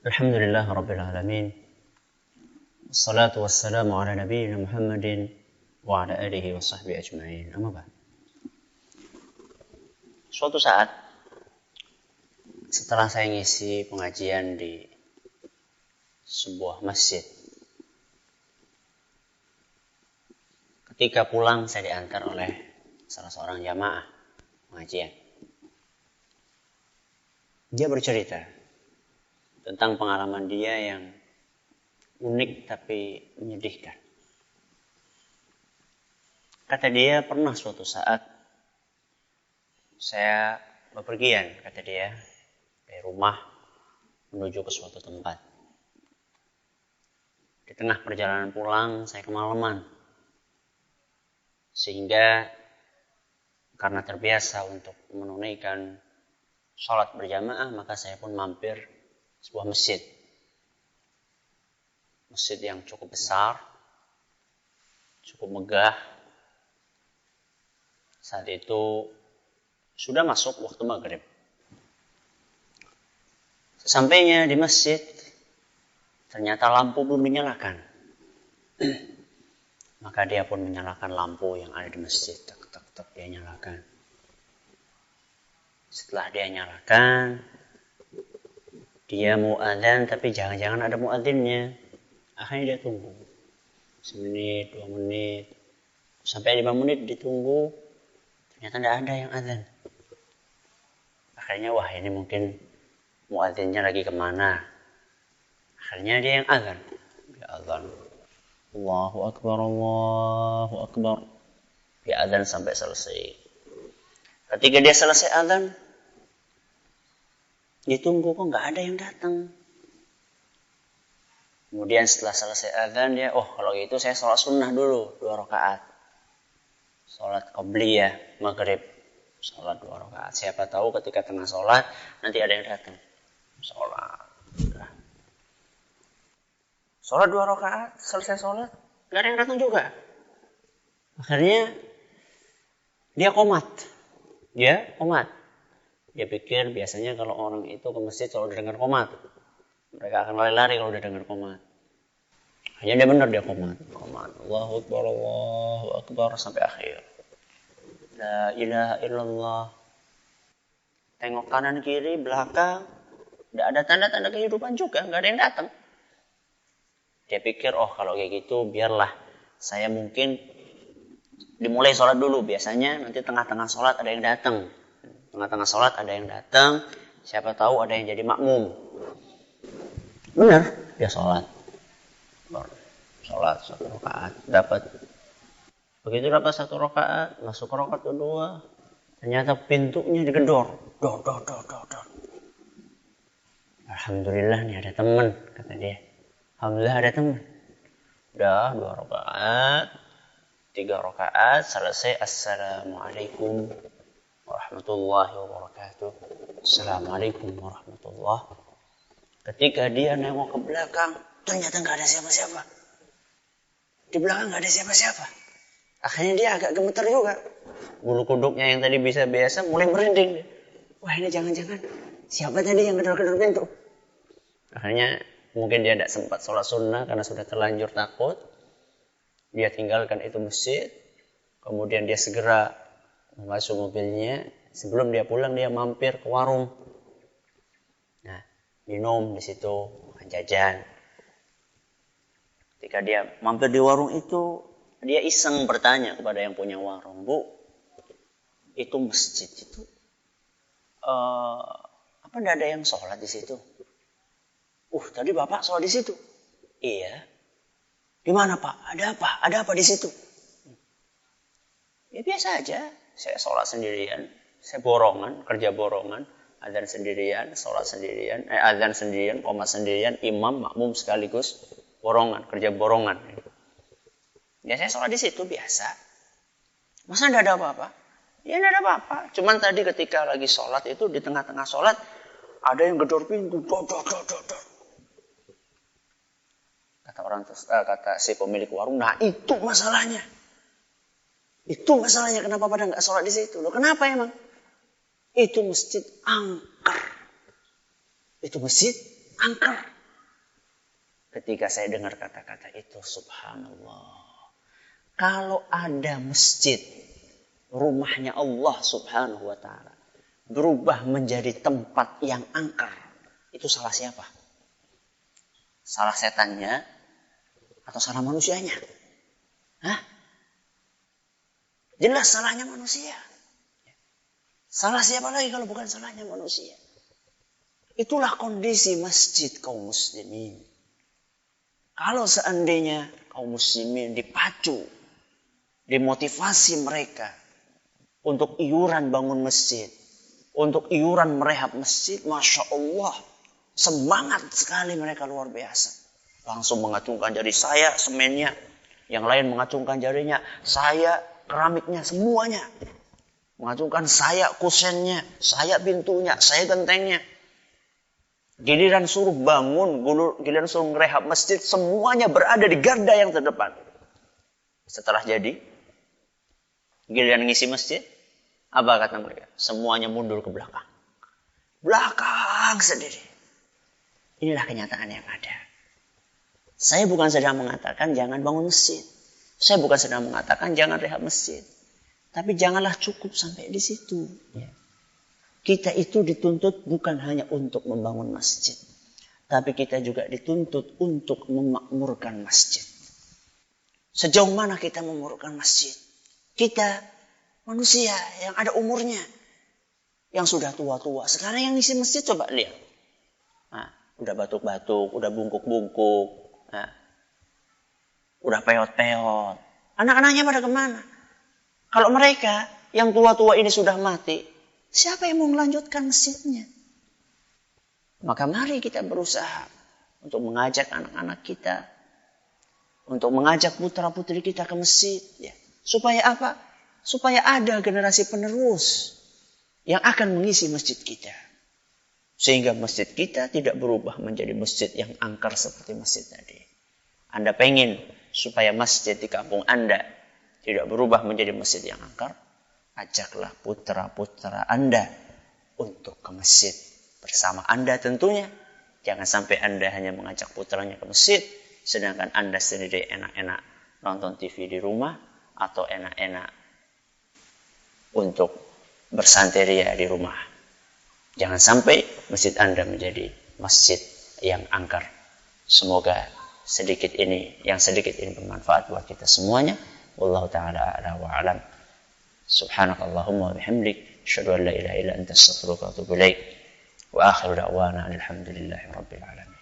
Alhamdulillah Rabbil Alamin. Wassalatu wassalamu ala nabiyyina Muhammadin wa ala alihi wa sahbihi ajma'in. Amma ba'd. Suatu saat setelah saya ngisi pengajian di sebuah masjid, ketika pulang saya diantar oleh salah seorang jamaah pengajian. Dia bercerita tentang pengalaman dia yang unik tapi menyedihkan. Kata dia, pernah suatu saat saya bepergian, kata dia, dari rumah menuju ke suatu tempat. Di tengah perjalanan pulang, saya kemalaman. Sehingga karena terbiasa untuk menunaikan sholat berjamaah, maka saya pun mampir sebuah masjid. Masjid yang cukup besar, cukup megah. Saat itu sudah masuk waktu maghrib. Sesampainya di masjid, ternyata lampu belum dinyalakan. Maka dia pun menyalakan lampu yang ada di masjid. Tak, dia nyalakan. Setelah dia nyalakan, dia mau adzan tapi jangan-jangan ada muadzinnya. Akhirnya dia tunggu. 1 menit, 2 menit. Sampai 5 menit ditunggu. Ternyata tidak ada yang adzan. Akhirnya wah ini mungkin muadzinnya lagi kemana. Akhirnya dia yang adzan. Dia adzan. Allahu Akbar, Allahu Akbar. Dia adzan sampai selesai. Ketika dia selesai adzan, ditunggu kok nggak ada yang datang. Kemudian setelah selesai adzan dia, kalau gitu saya sholat sunnah dulu 2 rakaat. Sholat qabliyah maghrib, sholat 2 rakaat. Siapa tahu ketika tengah sholat nanti ada yang datang. Sholat 2 rakaat, selesai sholat nggak ada yang datang juga. Akhirnya dia qomat. Dia pikir biasanya kalau orang itu ke masjid kalau udah dengar qomat, mereka akan lari-lari kalau udah dengar qomat. Hanya dia benar, dia qomat. Allahu Akbar, Allahu Akbar sampai akhir. La ilaha illallah. Tengok kanan kiri belakang, tidak ada tanda-tanda kehidupan juga, nggak ada yang datang. Dia pikir kalau kayak gitu biarlah saya mungkin dimulai sholat dulu. Biasanya nanti tengah-tengah sholat ada yang datang. Tengah-tengah sholat ada yang datang, siapa tahu ada yang jadi makmum. Benar, dia sholat 1 rakaat, dapat. Begitu dapat 1 rakaat, masuk ke rakaat kedua, ternyata pintunya digedor. Dor. Alhamdulillah nih ada teman, kata dia. Alhamdulillah ada teman. Udah 2 rakaat, 3 rakaat, selesai. Assalamualaikum warahmatullahi wabarakatuh. Assalamualaikum warahmatullahi. Ketika dia nengok ke belakang, ternyata nggak ada siapa-siapa. Di belakang nggak ada siapa-siapa. Akhirnya dia agak gemeter juga. Bulu kuduknya yang tadi bisa biasa mulai merinding. Wah ini jangan-jangan siapa tadi yang gedor-gedor pintu. Akhirnya mungkin dia tidak sempat sholat sunnah karena sudah terlanjur takut. Dia tinggalkan itu masjid. Kemudian dia segera masuk mobilnya. Sebelum dia pulang dia mampir ke warung. Nah, minum di situ, makan jajan. Ketika dia mampir di warung itu, dia iseng bertanya kepada yang punya warung, Bu, itu masjid itu apa tidak ada yang sholat di situ? Tadi Bapak sholat di situ. Iya. Gimana Pak? Ada apa? Ada apa di situ? Ya biasa aja. Saya sholat sendirian, saya borongan, kerja borongan, adzan sendirian, sholat sendirian, adzan sendirian, qomat sendirian, imam, makmum sekaligus, borongan, kerja borongan. Ya saya sholat di situ biasa. Masa tidak ada apa-apa? Ya tidak ada apa-apa. Cuman tadi ketika lagi sholat itu di tengah-tengah sholat ada yang gedor pintu, dor. Kata si pemilik warung, nah itu masalahnya. Itu masalahnya kenapa pada nggak sholat di situ. Loh kenapa emang? Itu masjid angker. Itu masjid angker. ketika saya dengar kata-kata itu, subhanallah. Kalau ada masjid, rumahnya Allah subhanahu wa ta'ala, berubah menjadi tempat yang angker, itu salah siapa? Salah setannya atau salah manusianya? Hah? Jelas salahnya manusia. Salah siapa lagi kalau bukan salahnya manusia? Itulah kondisi masjid kaum muslimin. Kalau seandainya kaum muslimin dipacu, dimotivasi mereka untuk iuran bangun masjid, untuk iuran merehab masjid, Masya Allah, semangat sekali mereka, luar biasa. Langsung mengacungkan jari, saya semennya, yang lain mengacungkan jarinya, saya keramiknya, semuanya. Mengacungkan saya kusennya, saya pintunya, saya gentengnya. Giliran suruh bangun, giliran suruh ngerehab masjid, semuanya berada di garda yang terdepan. Setelah jadi, giliran ngisi masjid, apa kata mereka? Semuanya mundur ke belakang. Belakang sendiri. Inilah kenyataan yang ada. Saya bukan sedang mengatakan jangan bangun masjid. Saya bukan sedang mengatakan jangan rehab masjid. Tapi janganlah cukup sampai di situ. Kita itu dituntut bukan hanya untuk membangun masjid. Tapi kita juga dituntut untuk memakmurkan masjid. Sejauh mana kita memakmurkan masjid? Kita manusia yang ada umurnya. Yang sudah tua-tua. Sekarang yang ngisi masjid coba lihat. Nah, udah batuk-batuk, udah bungkuk-bungkuk. Nah, udah peot-peot. Anak-anaknya pada kemana? Kalau mereka yang tua-tua ini sudah mati, siapa yang mau melanjutkan masjidnya? Maka mari kita berusaha untuk mengajak anak-anak kita, untuk mengajak putra-putri kita ke masjid. Ya. Supaya apa? Supaya ada generasi penerus yang akan mengisi masjid kita. Sehingga masjid kita tidak berubah menjadi masjid yang angker seperti masjid tadi. Anda pengen supaya masjid di kampung Anda tidak berubah menjadi masjid yang angker, ajaklah putra-putra Anda untuk ke masjid bersama Anda tentunya. Jangan sampai Anda hanya mengajak putranya ke masjid, sedangkan Anda sendiri enak-enak nonton TV di rumah atau enak-enak untuk bersanteria di rumah. Jangan sampai masjid Anda menjadi masjid yang angker. Semoga yang sedikit ini bermanfaat buat kita semuanya. Wallahu ta'ala a'la wa a'lam. Subhanakallahumma wa bihamdik, asyhadu an la ilaha illa anta, astaghfiruka wa atubu ilaik. Wa akhiru da'wana alhamdulillahi rabbil alamin.